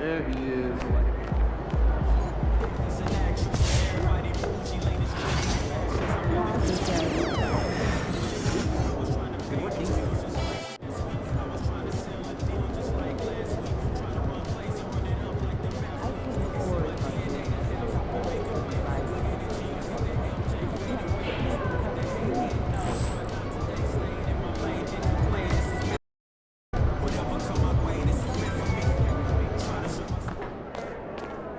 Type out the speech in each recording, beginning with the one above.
There he is.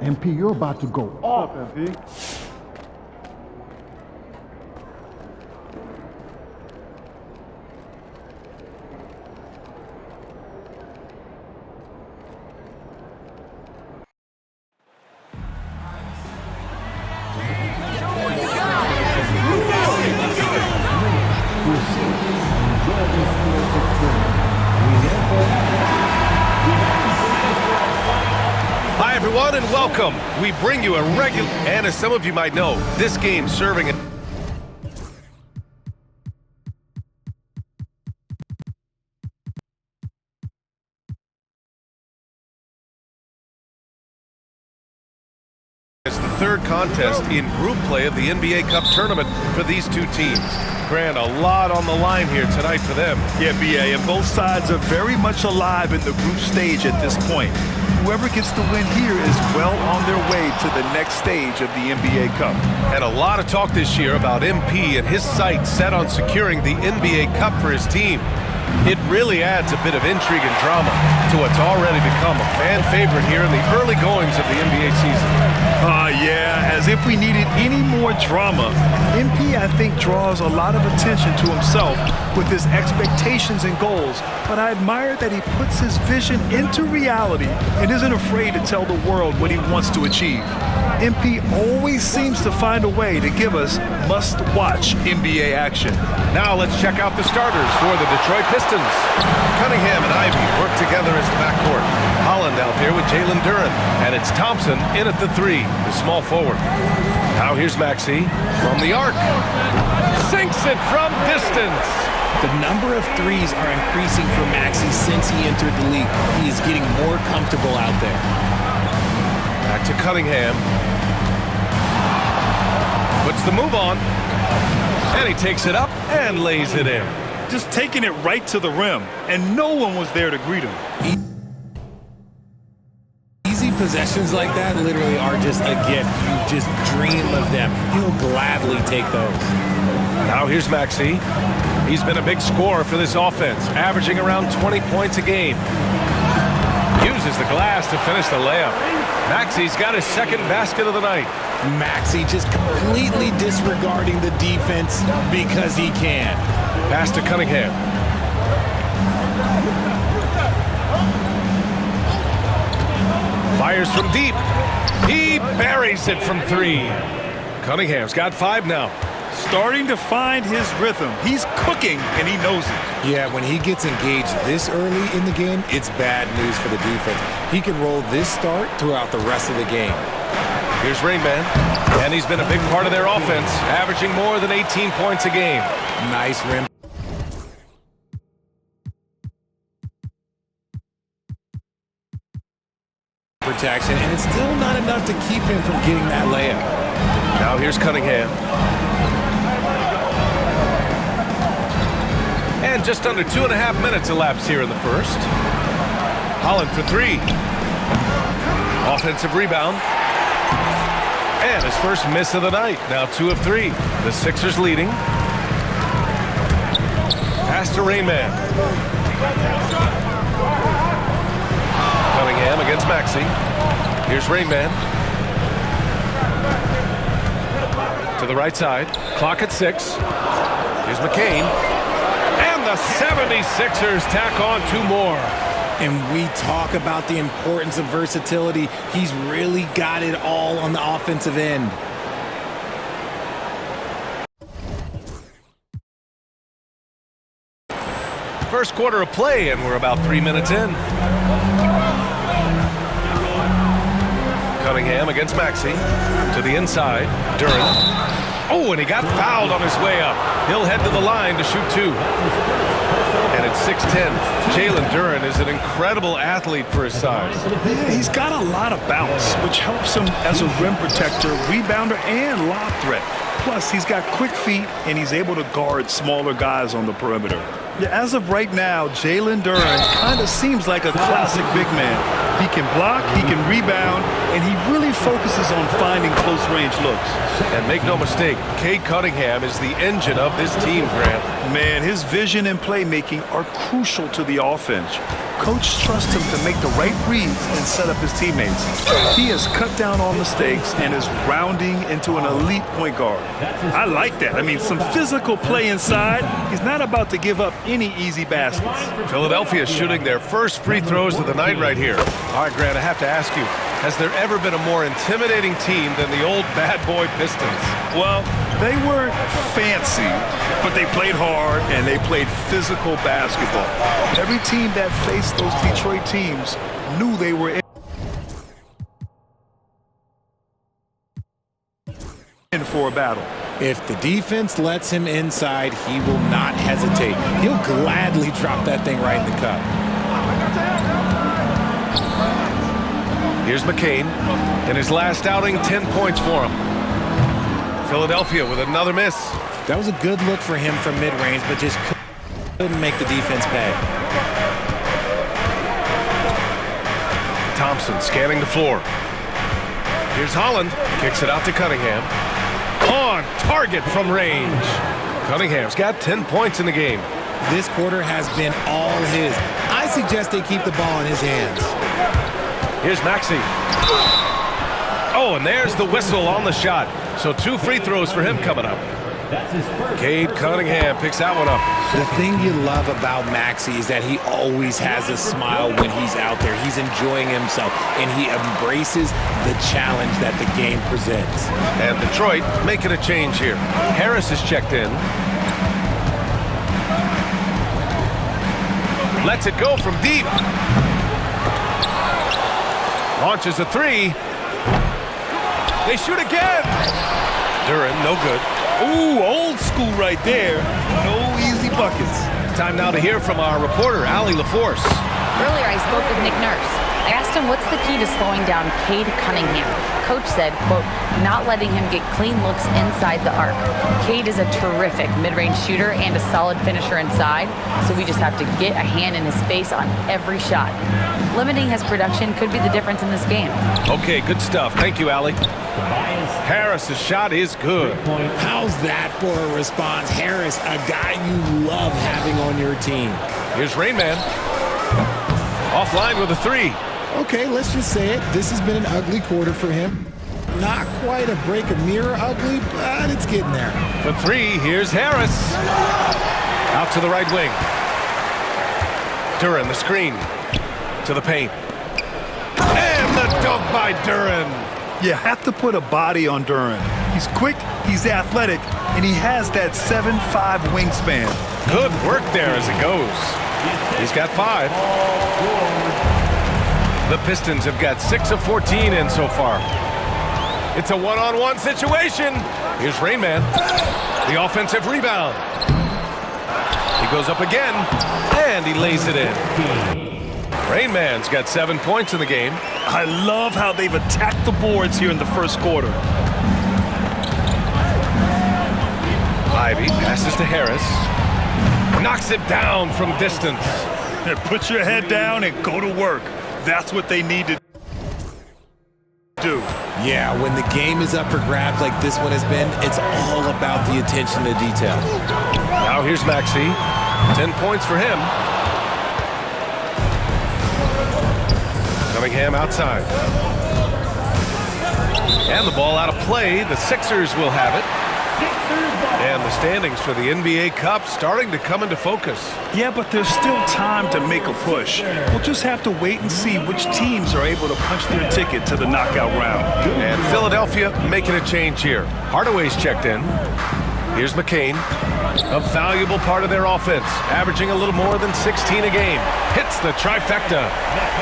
MP, you're about to go off. MP. Hi everyone and welcome. We bring you a regular, and as some of you might know, this game serving as the third contest in group play of the NBA Cup tournament for these two teams. Grant, a lot on the line here tonight for them. Yeah, BA, and both sides are very much alive in the group stage at this point. Whoever gets the win here is well on their way to the next stage of the NBA Cup. And a lot of talk this year about MP and his sights set on securing the NBA Cup for his team. It really adds a bit of intrigue and drama to what's already become a fan favorite here in the early goings of the NBA season. Yeah, as if we needed any more drama. MP, I think, draws a lot of attention to himself with his expectations and goals, but I admire that he puts his vision into reality and isn't afraid to tell the world what he wants to achieve. MP always seems to find a way to give us must-watch NBA action. Now let's check out the starters for the Detroit Pistons. Cunningham and Ivey work together as the backcourt. Holland out there with Jalen Duren, and it's Thompson in at the three, the small forward. Now here's Maxey from the arc. Sinks it from distance. The number of threes are increasing for Maxey since he entered the league. He is getting more comfortable out there. Back to Cunningham. Puts the move on. And he takes it up and lays it in. Just taking it right to the rim, and no one was there to greet him. Easy possessions like that literally are just a gift. You just dream of them. He'll gladly take those. Now here's Maxey. He's been a big scorer for this offense, averaging around 20 points a game. Uses the glass to finish the layup. Maxey's got his second basket of the night. Maxey just completely disregarding the defense because he can. Pass to Cunningham. Fires from deep. He buries it from three. Cunningham's got 5 now. Starting to find his rhythm. He's cooking, and he knows it. Yeah, when he gets engaged this early in the game, it's bad news for the defense. He can roll this start throughout the rest of the game. Here's Rainman, and he's been a big part of their offense, averaging more than 18 points a game. Nice rim. Protection, and it's still not enough to keep him from getting that layup. Now here's Cunningham. And just under 2.5 minutes elapsed here in the first. Holland for 3. Offensive rebound. And his first miss of the night. Now 2 of 3. The Sixers leading. Pass to Rainman. Cunningham against Maxey. Here's Rainman. To the right side. Clock at 6. Here's McCain. And the 76ers tack on 2 more. And we talk about the importance of versatility. He's really got it all on the offensive end. First quarter of play, and we're about 3 minutes in. Cunningham against Maxey. To the inside. Duren. Oh, and he got fouled on his way up. He'll head to the line to shoot 2. And it at 6'10". Jalen Duren is an incredible athlete for his size. Yeah, he's got a lot of bounce, which helps him as a rim protector, rebounder, and lob threat. Plus, he's got quick feet, and he's able to guard smaller guys on the perimeter. Yeah, as of right now, Jalen Duren kind of seems like a classic big man. He can block, he can rebound, and he really focuses on finding close-range looks. And make no mistake, Cade Cunningham is the engine of this team, Grant. Man, his vision and playmaking are crucial to the offense. Coach trusts him to make the right reads and set up his teammates. He has cut down on mistakes and is rounding into an elite point guard. I like that. I mean, some physical play inside. He's not about to give up any easy baskets. Philadelphia shooting their first free throws of the night right here. All right, Grant, I have to ask you, has there ever been a more intimidating team than the old bad boy Pistons? Well, they weren't fancy, but they played hard and they played physical basketball. Every team that faced those Detroit teams knew they were in for a battle. If the defense lets him inside, he will not hesitate. He'll gladly drop that thing right in the cup. Here's McCain. In his last outing, 10 points for him. Philadelphia with another miss. That was a good look for him from mid-range, but just couldn't make the defense pay. Thompson scanning the floor. Here's Holland. Kicks it out to Cunningham. On target from range. Cunningham's got 10 points in the game. This quarter has been all his. I suggest they keep the ball in his hands. Here's Maxey. Oh, and there's the whistle on the shot. So 2 free throws for him coming up. Cade Cunningham picks that one up. The thing you love about Maxey is that he always has a smile when he's out there. He's enjoying himself, and he embraces the challenge that the game presents. And Detroit making a change here. Harris is checked in. Lets it go from deep. Launches a 3. They shoot again. Duren, no good. Ooh, old school right there. No easy buckets. Time now to hear from our reporter, Allie LaForce. Earlier, I spoke with Nick Nurse. I asked him what's the key to slowing down Cade Cunningham. Coach said, quote, not letting him get clean looks inside the arc. Cade is a terrific mid-range shooter and a solid finisher inside, so we just have to get a hand in his face on every shot. Limiting his production could be the difference in this game. Okay, good stuff. Thank you, Allie. Harris's shot is good. How's that for a response? Harris, a guy you love having on your team. Here's Rain Man. Offline with a 3. Okay, let's just say it. This has been an ugly quarter for him. Not quite a break a mirror ugly, but it's getting there. For 3, here's Harris. Out to the right wing. Duren, the screen. To the paint. And the dunk by Duren. You have to put a body on Duren. He's quick, he's athletic, and he has that 7'5" wingspan. Good work there as it goes. He's got 5. The Pistons have got 6 of 14 in so far. It's a one-on-one situation. Here's Rain Man. The offensive rebound. He goes up again, and he lays it in. Rain Man's got 7 points in the game. I love how they've attacked the boards here in the first quarter. Ivy passes to Harris. Knocks it down from distance. And put your head down and go to work. That's what they need to do. Yeah, when the game is up for grabs like this one has been, it's all about the attention to detail. Now here's Maxey. 10 points for him. Cunningham outside. And the ball out of play. The Sixers will have it. And the standings for the NBA Cup starting to come into focus. Yeah, but there's still time to make a push. We'll just have to wait and see which teams are able to punch their ticket to the knockout round. And Philadelphia making a change here. Hardaway's checked in. Here's McCain. A valuable part of their offense, averaging a little more than 16 a game. Hits the trifecta.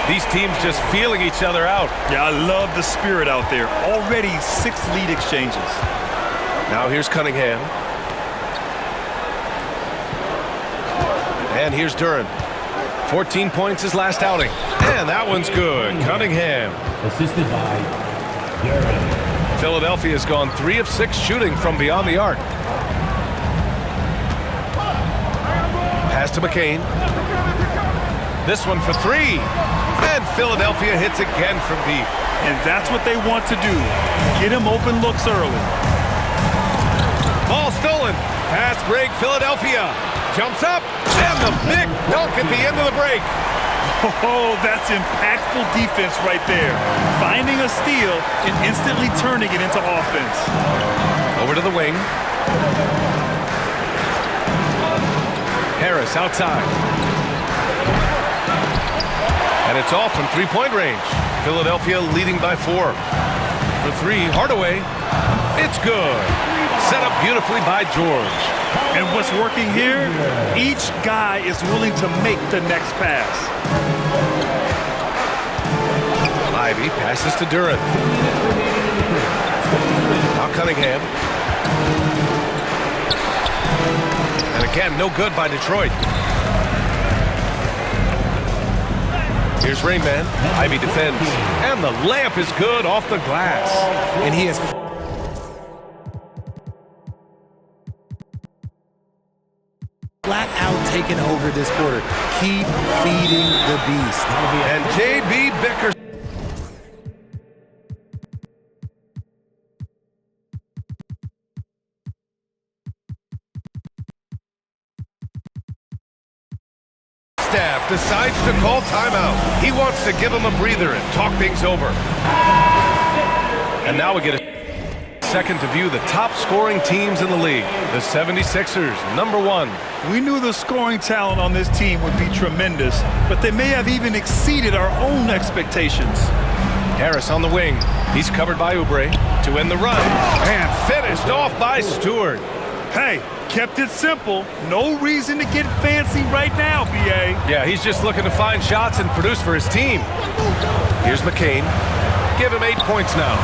These teams just feeling each other out. Yeah, I love the spirit out there. Already 6 lead exchanges. Now here's Cunningham. And here's Duren. 14 points his last outing. And that one's good. Cunningham. Assisted by Duren. Philadelphia's gone 3 of 6 shooting from beyond the arc. Pass to McCain. This one for 3. And Philadelphia hits again from deep. And that's what they want to do. Get him open looks early. Ball stolen. Fast break, Philadelphia. Jumps up. And the big dunk at the end of the break. Oh, that's impactful defense right there. Finding a steal and instantly turning it into offense. Over to the wing. Harris outside. And it's off from three-point range. Philadelphia leading by 4. For 3, Hardaway. It's good. Set up beautifully by George. And what's working here? Each guy is willing to make the next pass. Ivy passes to Duren. Now Cunningham. And again, no good by Detroit. Here's Rain Man. Ivy defends. And the layup is good off the glass. And he has flat out taken over this quarter. Keep feeding the beast. And J.B. Bicker. Staff decides to call timeout. He wants to give him a breather and talk things over. And now we get a second to view the top scoring teams in the league. The 76ers, #1. We knew the scoring talent on this team would be tremendous, but they may have even exceeded our own expectations. Harris on the wing. He's covered by Oubre to end the run. And finished off by Stewart. Hey, kept it simple. No reason to get fancy right now, B.A. Yeah, he's just looking to find shots and produce for his team. Here's McCain. Give him 8 points now.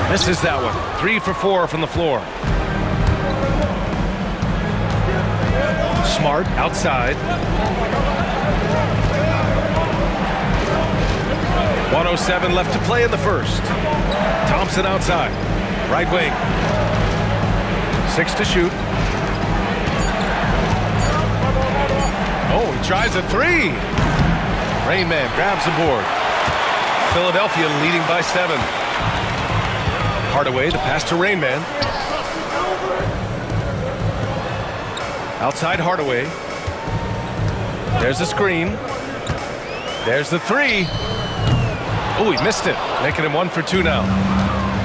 Misses that one. 3 for 4 from the floor. Smart outside. 1:07 left to play in the first. Thompson outside. Right wing. 6 to shoot. Oh, he tries a 3. Rain Man grabs the board. Philadelphia leading by 7. Hardaway, the pass to Rain Man. Outside Hardaway. There's a screen. There's the 3. Oh, he missed it, making him 1 for 2 now.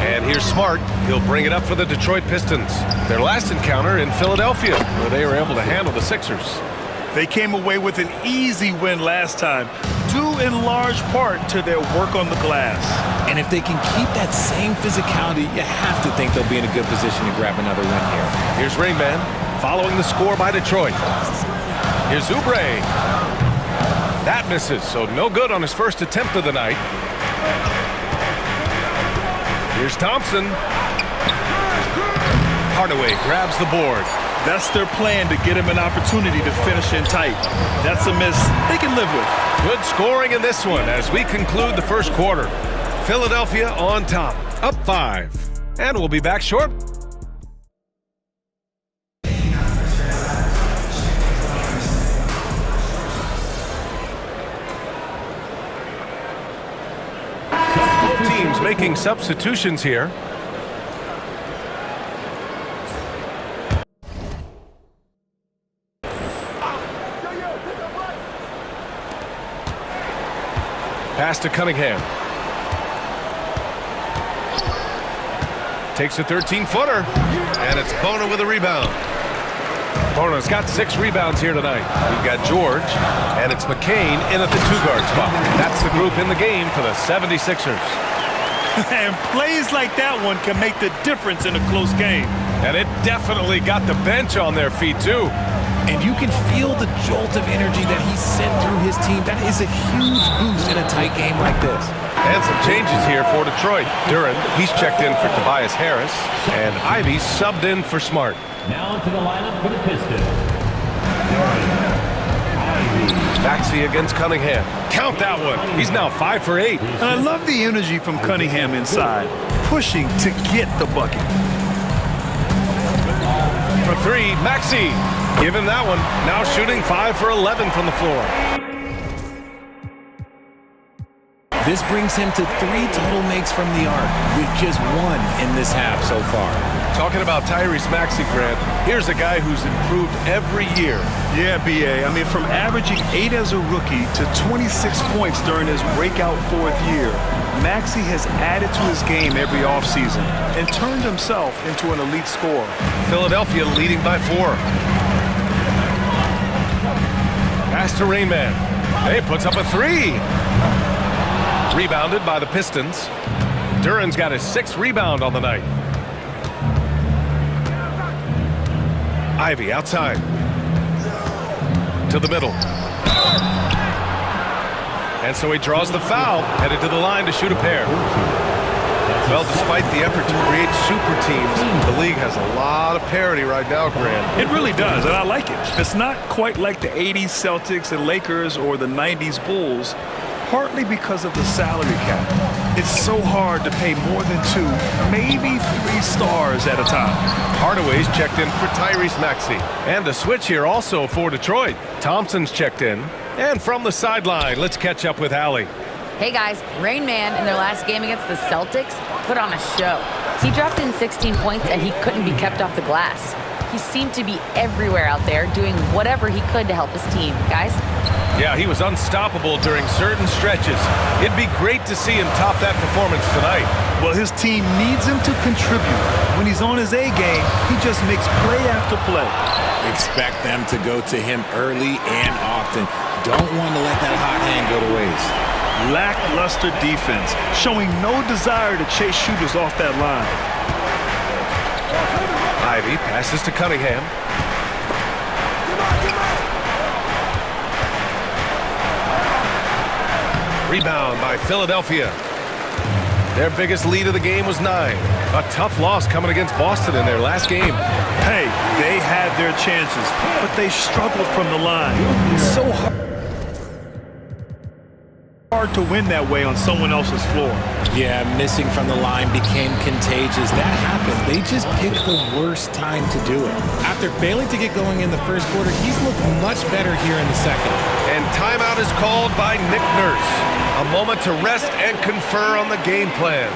And here's Smart. He'll bring it up for the Detroit Pistons. Their last encounter in Philadelphia, where they were able to handle the Sixers. They came away with an easy win last time, due in large part to their work on the glass. And if they can keep that same physicality, you have to think they'll be in a good position to grab another win here. Here's Rain Man, following the score by Detroit. Here's Oubre. That misses, so no good on his first attempt of the night. Here's Thompson. Hardaway grabs the board. That's their plan, to get him an opportunity to finish in tight. That's a miss they can live with. Good scoring in this one as we conclude the first quarter. Philadelphia on top, up 5. And we'll be back short. Both teams making substitutions here. Pass to Cunningham. Takes a 13-footer. And it's Bona with a rebound. Bona's got 6 rebounds here tonight. We've got George, and it's McCain in at the 2-guard spot. That's the group in the game for the 76ers. And plays like that one can make the difference in a close game. And it definitely got the bench on their feet, too. And you can feel the jolt of energy that he sent through his team. That is a huge boost in a tight game like this. And some changes here for Detroit. Duren, he's checked in for Tobias Harris, and Ivy subbed in for Smart. Now to the lineup for the Pistons. Duren, Maxey against Cunningham. Count that one. He's now 5 for 8. And I love the energy from Cunningham inside, pushing to get the bucket. For 3, Maxey. Give him that one. Now shooting 5 for 11 from the floor. This brings him to 3 total makes from the arc, with just 1 in this half so far. Talking about Tyrese Maxey, Grant, here's a guy who's improved every year. Yeah, B.A. I mean, from averaging 8 as a rookie to 26 points during his breakout 4th year, Maxey has added to his game every offseason and turned himself into an elite scorer. Philadelphia leading by 4. Pass to Rain Man. He puts up a 3. Rebounded by the Pistons. Duren's got his 6th rebound on the night. Ivy outside. To the middle. And so he draws the foul, headed to the line to shoot a pair. Well, despite the effort to create super teams, the league has a lot of parity right now, Grant. It really does, and I like it. It's not quite like the 80s Celtics and Lakers or the 90s Bulls, partly because of the salary cap. It's so hard to pay more than 2, maybe 3 stars at a time. Hardaway's checked in for Tyrese Maxey. And a switch here also for Detroit. Thompson's checked in. And from the sideline, let's catch up with Allie. Hey guys, Rain Man in their last game against the Celtics put on a show. He dropped in 16 points and he couldn't be kept off the glass. He seemed to be everywhere out there doing whatever he could to help his team. Guys? Yeah, he was unstoppable during certain stretches. It'd be great to see him top that performance tonight. Well, his team needs him to contribute. When he's on his A game, he just makes play after play. Expect them to go to him early and often. Don't want to let that hot hand go to waste. Lackluster defense, showing no desire to chase shooters off that line. Ivy passes to Cunningham. Rebound by Philadelphia. Their biggest lead of the game was 9. A tough loss coming against Boston in their last game. Hey, they had their chances, but they struggled from the line. It's so hard to win that way on someone else's floor. Yeah, missing from the line became contagious. That happened. They just picked the worst time to do it. After failing to get going in the first quarter, he's looked much better here in the second. And timeout is called by Nick Nurse. A moment to rest and confer on the game plan.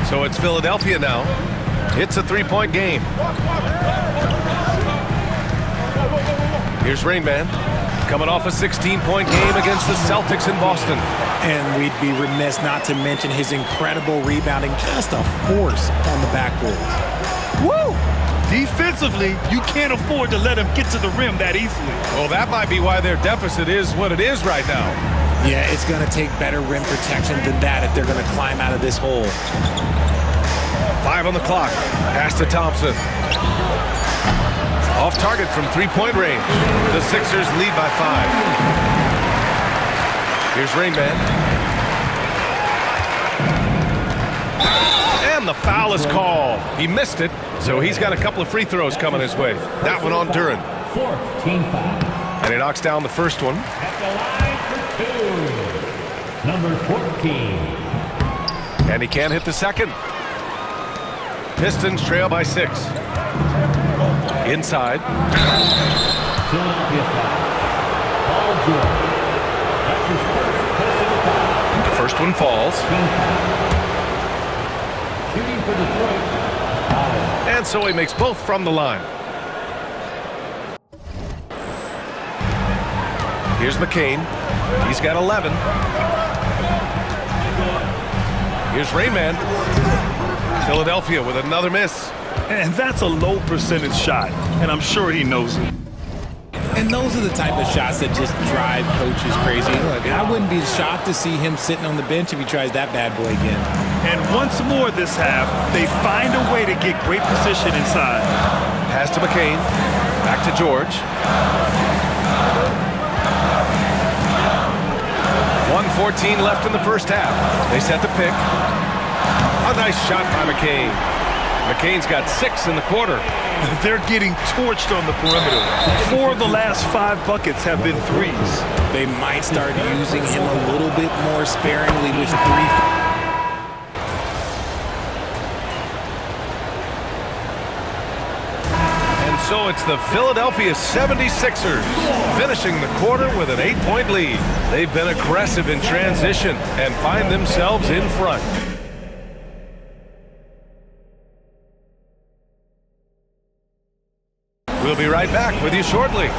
So it's Philadelphia now. It's a 3-point game. Here's Rain Man. Coming off a 16-point game against the Celtics in Boston. And we'd be remiss not to mention his incredible rebounding. Just a force on the backboard. Woo! Defensively, you can't afford to let him get to the rim that easily. Well, that might be why their deficit is what it is right now. Yeah, it's going to take better rim protection than that if they're going to climb out of this hole. 5 on the clock. Pass to Thompson. Off target from 3-point range. The Sixers lead by 5. Here's Rain Man. And the foul is called. He missed it, so he's got a couple of free throws coming his way. That one on Duren. 4th team foul. And he knocks down the first one. At the line for 2. Number 14. And he can't hit the second. Pistons trail by 6. Inside. Philadelphia foul. Paul George. That's his first personal foul. The first one falls. Team foul. Shooting for Detroit. Allen. And so he makes both from the line. Here's McCain. He's got 11. Here's Rain Man. Philadelphia with another miss. And that's a low percentage shot, and I'm sure he knows it. And those are the type of shots that just drive coaches crazy. Look, I wouldn't be shocked to see him sitting on the bench if he tries that bad boy again. And once more this half, they find a way to get great position inside. Pass to McCain. Back to George. 1:14 left in the first half. They set the pick. A nice shot by McCain. McCain's got 6 in the quarter. They're getting torched on the perimeter. 4 of the last 5 buckets have been threes. They might start using him a little bit more sparingly with 3. So it's the Philadelphia 76ers finishing the quarter with an 8-point lead. They've been aggressive in transition and find themselves in front. We'll be right back with you shortly.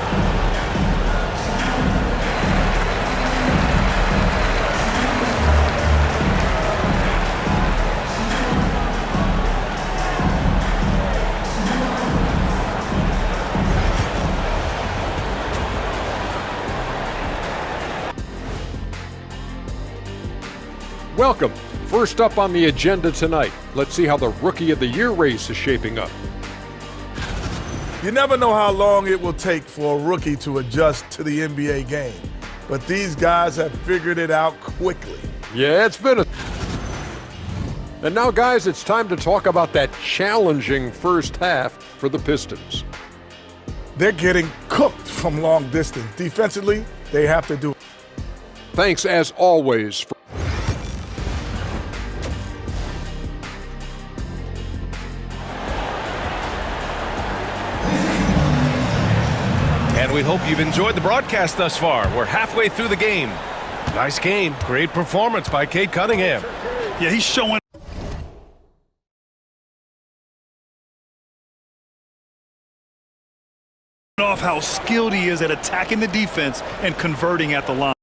Welcome. First up on the agenda tonight, let's see how the Rookie of the Year race is shaping up. You never know how long it will take for a rookie to adjust to the NBA game, but these guys have figured it out quickly. Yeah, it's been a... And now, guys, it's time to talk about that challenging first half for the Pistons. They're getting cooked from long distance. Defensively, they have to do it. Thanks, as always, for And we hope you've enjoyed the broadcast thus far. We're halfway through the game. Nice game. Great performance by Cade Cunningham. Yeah, he's showing off how skilled he is at attacking the defense and converting at the line.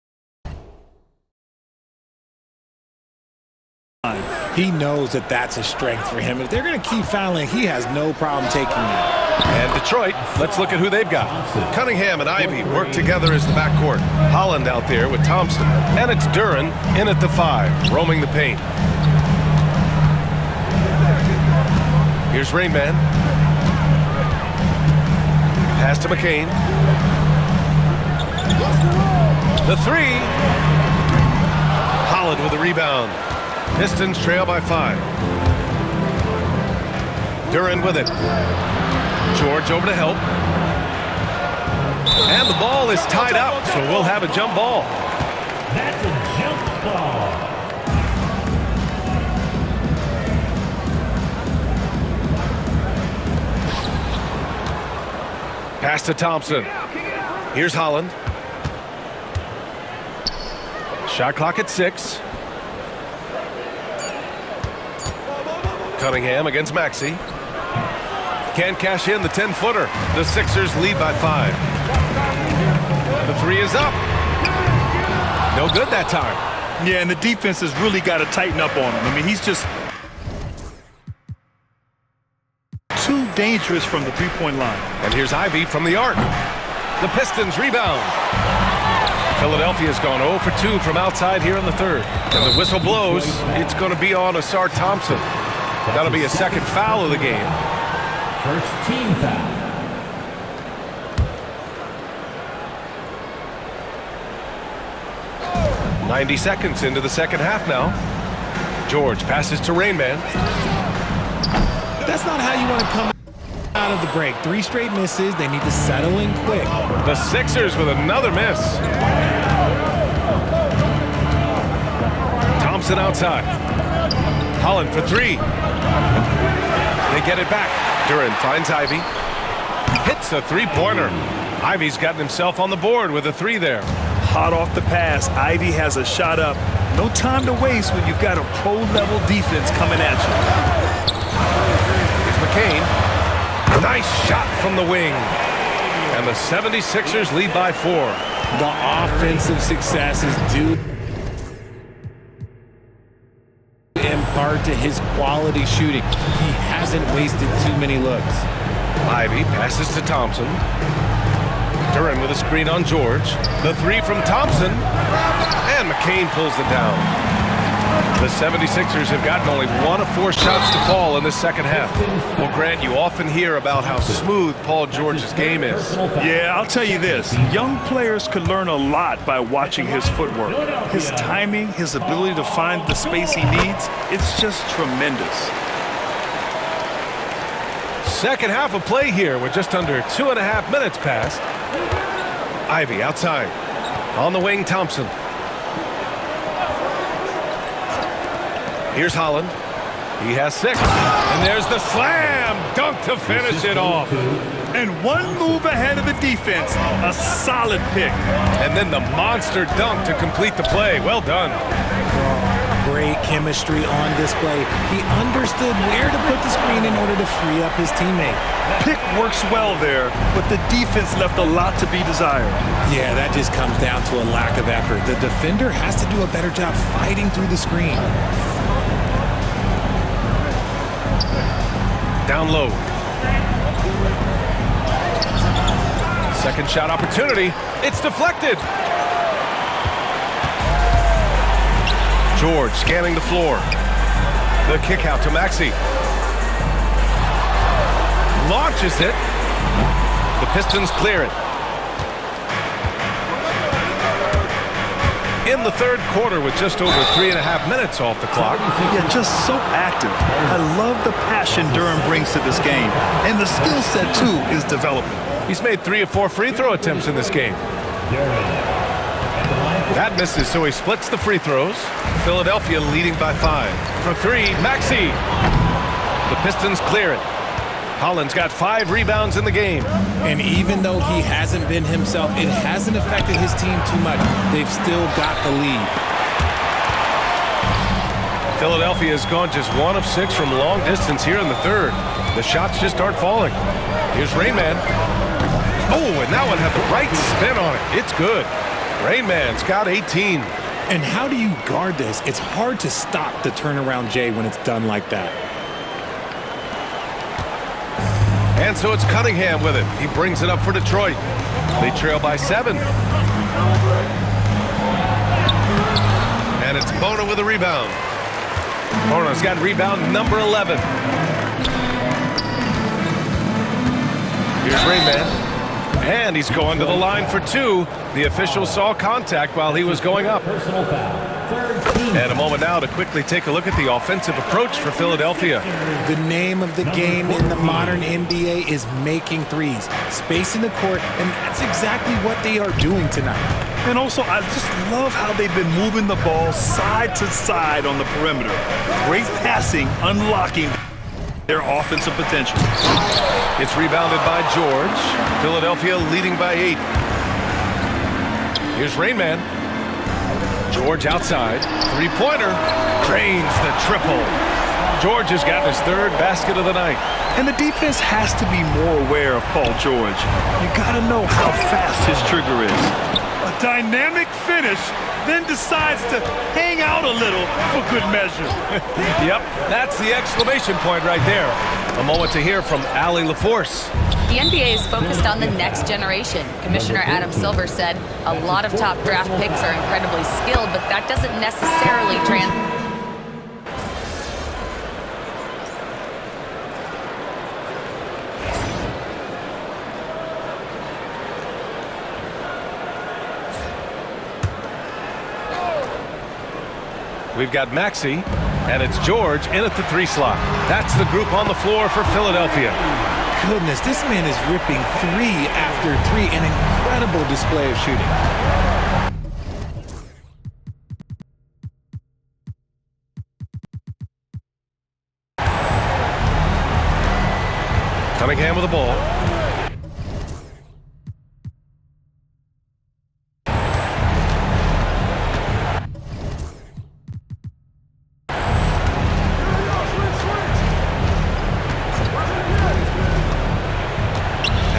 He knows that that's a strength for him. If they're going to keep fouling, he has no problem taking that. And Detroit, let's look at who they've got. Cunningham and Ivy work together as the backcourt. Holland out there with Thompson. And it's Duren in at the 5, roaming the paint. Here's Rainman. Pass to McCain. The 3. Holland with the rebound. Pistons trail by 5. Duren with it. George over to help. And the ball is tied up, so we'll have a jump ball. That's a jump ball. Pass to Thompson. Here's Holland. Shot clock at 6. Cunningham against Maxey. Can't cash in the 10-footer. The Sixers lead by 5. The 3 is up. No good that time. Yeah, and the defense has really got to tighten up on him. I mean, he's just too dangerous from the three-point line. And here's Ivy from the arc. The Pistons rebound. Philadelphia's gone 0 for 2 from outside here in the 3rd. And the whistle blows. It's going to be on Asar Thompson. That'll be a second foul of the game. First team foul. "90 seconds into the second half now. George passes to Rainman. That's not how you want to come out of the break. 3 straight misses. They need to settle in quick. The Sixers with another miss. Thompson outside. Holland for 3. They get it back. Duren finds Ivy. Hits a 3-pointer. Ivy's gotten himself on the board with a 3 there. Hot off the pass, Ivy has a shot up. No time to waste when you've got a pro-level defense coming at you. Here's McCain. Nice shot from the wing. And the 76ers lead by 4. The offensive success is due in part to his quality shooting. He hasn't wasted too many looks. Ivy passes to Thompson. Duren with a screen on George. The 3 from Thompson. And McCain pulls it down. The 76ers have gotten only 1 of 4 shots to fall in the second half. Well, Grant, you often hear about how smooth Paul George's game is. Yeah, I'll tell you this. Young players could learn a lot by watching his footwork. His timing, his ability to find the space he needs, it's just tremendous. Second half of play here with just under 2.5 minutes passed. Ivy outside. On the wing, Thompson. Here's Holland. He has 6. And there's the slam dunk to finish it off. And one move ahead of the defense. A solid pick. And then the monster dunk to complete the play. Well done. Great chemistry on display. He understood where to put the screen in order to free up his teammate. Pick works well there, but the defense left a lot to be desired. Yeah, that just comes down to a lack of effort. The defender has to do a better job fighting through the screen. Down low. Second shot opportunity. It's deflected. George scanning the floor. The kick out to Maxey. Launches it. The Pistons clear it. In the third quarter with just over 3.5 minutes off the clock. Yeah, just so active. I love the passion Durham brings to this game. And the skill set, too, is developing. He's made 3 of 4 free throw attempts in this game. That misses, so he splits the free throws. Philadelphia leading by 5. For 3, Maxey. The Pistons clear it. Holland's got 5 rebounds in the game. And even though he hasn't been himself, it hasn't affected his team too much. They've still got the lead. Philadelphia has gone just 1 of 6 from long distance here in the third. The shots just aren't falling. Here's Rain Man. Oh, and that one had the right spin on it. It's good. Rain Man's got 18. And how do you guard this? It's hard to stop the turnaround J when it's done like that. And so it's Cunningham with it. He brings it up for Detroit. They trail by 7. And it's Bona with a rebound. Bona's got rebound number 11. Here's Rain Man. And he's going to the line for 2. The official saw contact while he was going up. Personal foul. And a moment now to quickly take a look at the offensive approach for Philadelphia. The name of the game in the modern NBA is making threes, spacing the court, and that's exactly what they are doing tonight. And also, I just love how they've been moving the ball side to side on the perimeter. Great passing, unlocking their offensive potential. It's rebounded by George. Philadelphia leading by 8. Here's Rain Man. George outside. Three-pointer. Drains the triple. George has gotten his 3rd basket of the night. And the defense has to be more aware of Paul George. You gotta know how fast his trigger is. A dynamic finish, then decides to hang out a little for good measure. Yep, that's the exclamation point right there. A moment to hear from Allie LaForce. The NBA is focused on the next generation. Commissioner Adam Silver said a lot of top draft picks are incredibly skilled, but that doesn't necessarily translate. We've got Maxey, and it's George in at the 3 slot. That's the group on the floor for Philadelphia. Goodness, this man is ripping 3 after 3. An incredible display of shooting. Cunningham with the ball.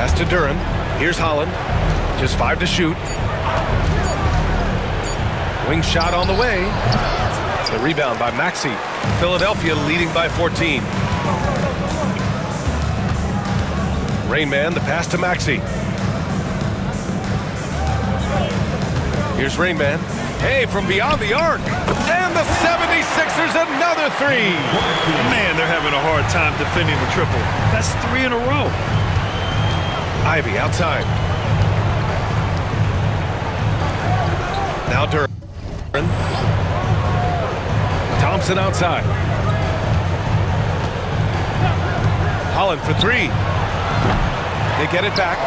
Pass to Duren. Here's Holland. Just 5 to shoot. Wing shot on the way. The rebound by Maxey. Philadelphia leading by 14. Rain Man, the pass to Maxey. Here's Rain Man. Hey, from beyond the arc. And the 76ers another 3. Man, they're having a hard time defending the triple. That's 3 in a row. Ivy outside. Now Duren. Thompson outside. Holland for three. They get it back.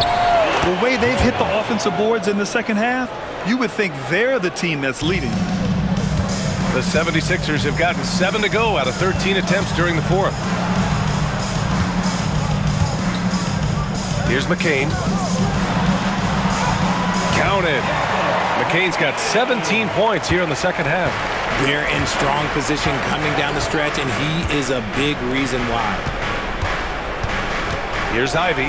The way they've hit the offensive boards in the second half, you would think they're the team that's leading. The 76ers have gotten 7 to go out of 13 attempts during the fourth. Here's McCain. Counted. McCain's got 17 points here in the second half. They're in strong position coming down the stretch, and he is a big reason why. Here's Ivy.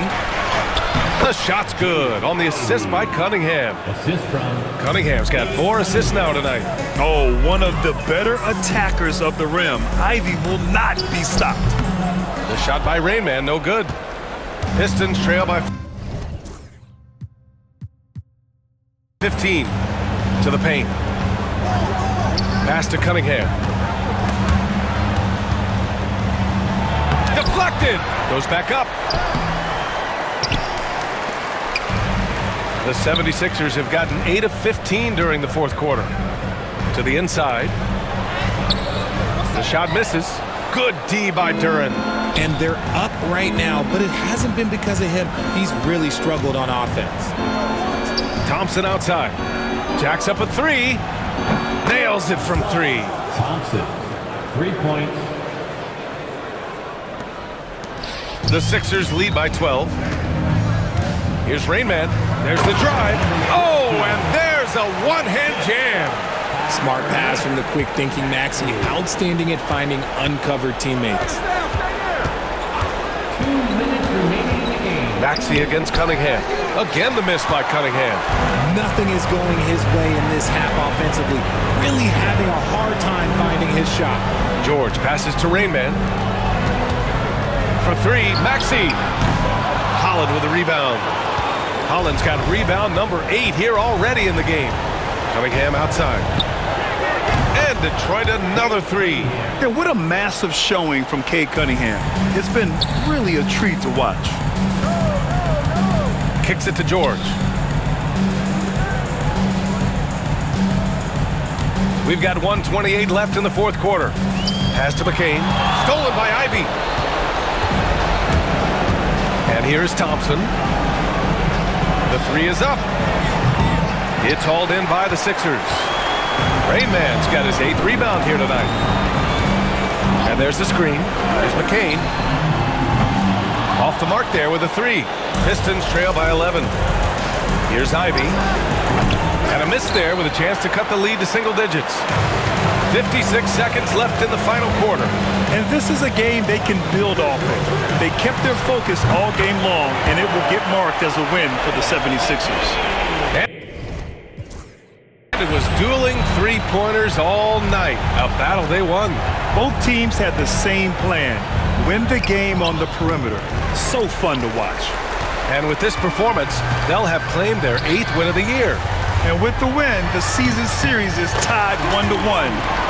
The shot's good on the assist by Cunningham. Assist from Cunningham's got 4 assists now tonight. Oh, one of the better attackers of the rim. Ivy will not be stopped. The shot by Rainman, no good. Pistons trail by 15 to the paint. Pass to Cunningham. Deflected. Goes back up. The 76ers have gotten 8 of 15 during the fourth quarter. To the inside. The shot misses. Good D by Duren. And they're up right now, but it hasn't been because of him. He's really struggled on offense. Thompson outside. Jacks up a three. Nails it from 3. Thompson. 3 points. The Sixers lead by 12. Here's Rainman. There's the drive. Oh, and there's a one-hand jam. Smart pass from the quick-thinking Maxey. Outstanding at finding uncovered teammates. 2 minutes remaining in the game. Maxey against Cunningham. Again the miss by Cunningham. Nothing is going his way in this half offensively. Really having a hard time finding his shot. George passes to Rainman. For 3, Maxey. Holland with a rebound. Holland's got rebound number 8 here already in the game. Cunningham outside. And Detroit another 3. Yeah, what a massive showing from Cade Cunningham. It's been really a treat to watch. Kicks it to George. We've got 1:28 left in the fourth quarter. Pass to McCain. Stolen by Ivy. And here's Thompson. The 3 is up. It's hauled in by the Sixers. Rainman's got his 8th rebound here tonight. And there's the screen. There's McCain. Off the mark there with a 3. Pistons trail by 11. Here's Ivy. And a miss there with a chance to cut the lead to single digits. 56 seconds left in the final quarter. And this is a game they can build off of. They kept their focus all game long, and it will get marked as a win for the 76ers. And it was dueling three-pointers all night. A battle they won. Both teams had the same plan. Win the game on the perimeter. So fun to watch. And with this performance, they'll have claimed their 8th win of the year. And with the win, the season series is tied 1-1.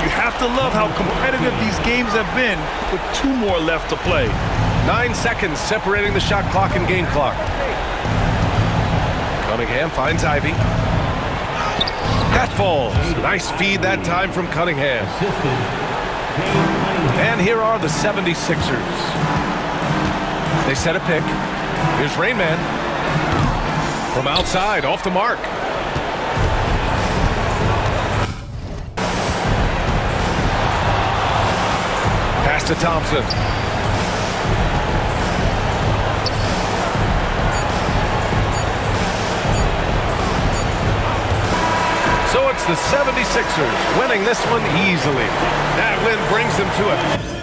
You have to love how competitive these games have been with 2 more left to play. 9 seconds separating the shot clock and game clock. Cunningham finds Ivy. That falls. Nice feed that time from Cunningham. And here are the 76ers. They set a pick. Here's Rainman. From outside, off the mark. Pass to Thompson. So it's the 76ers winning this one easily. That win brings them to it.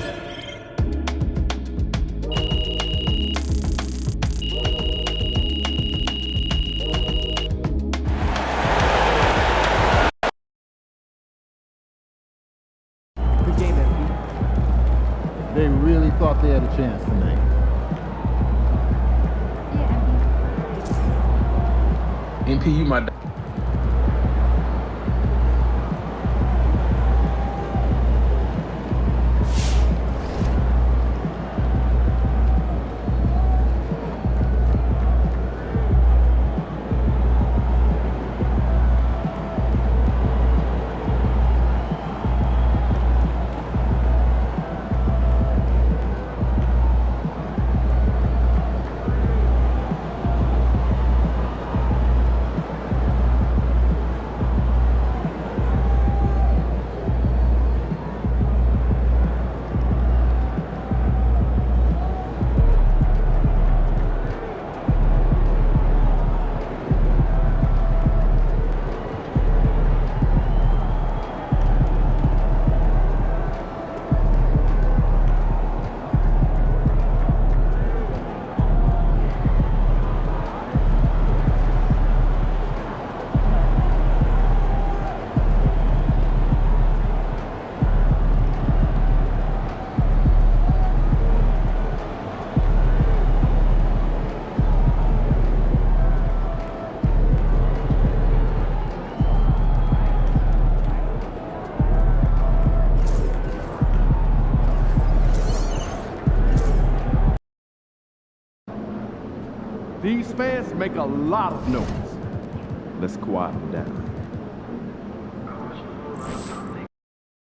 They really thought they had a chance tonight. MP, you my These fans make a lot of noise. Let's quiet them down.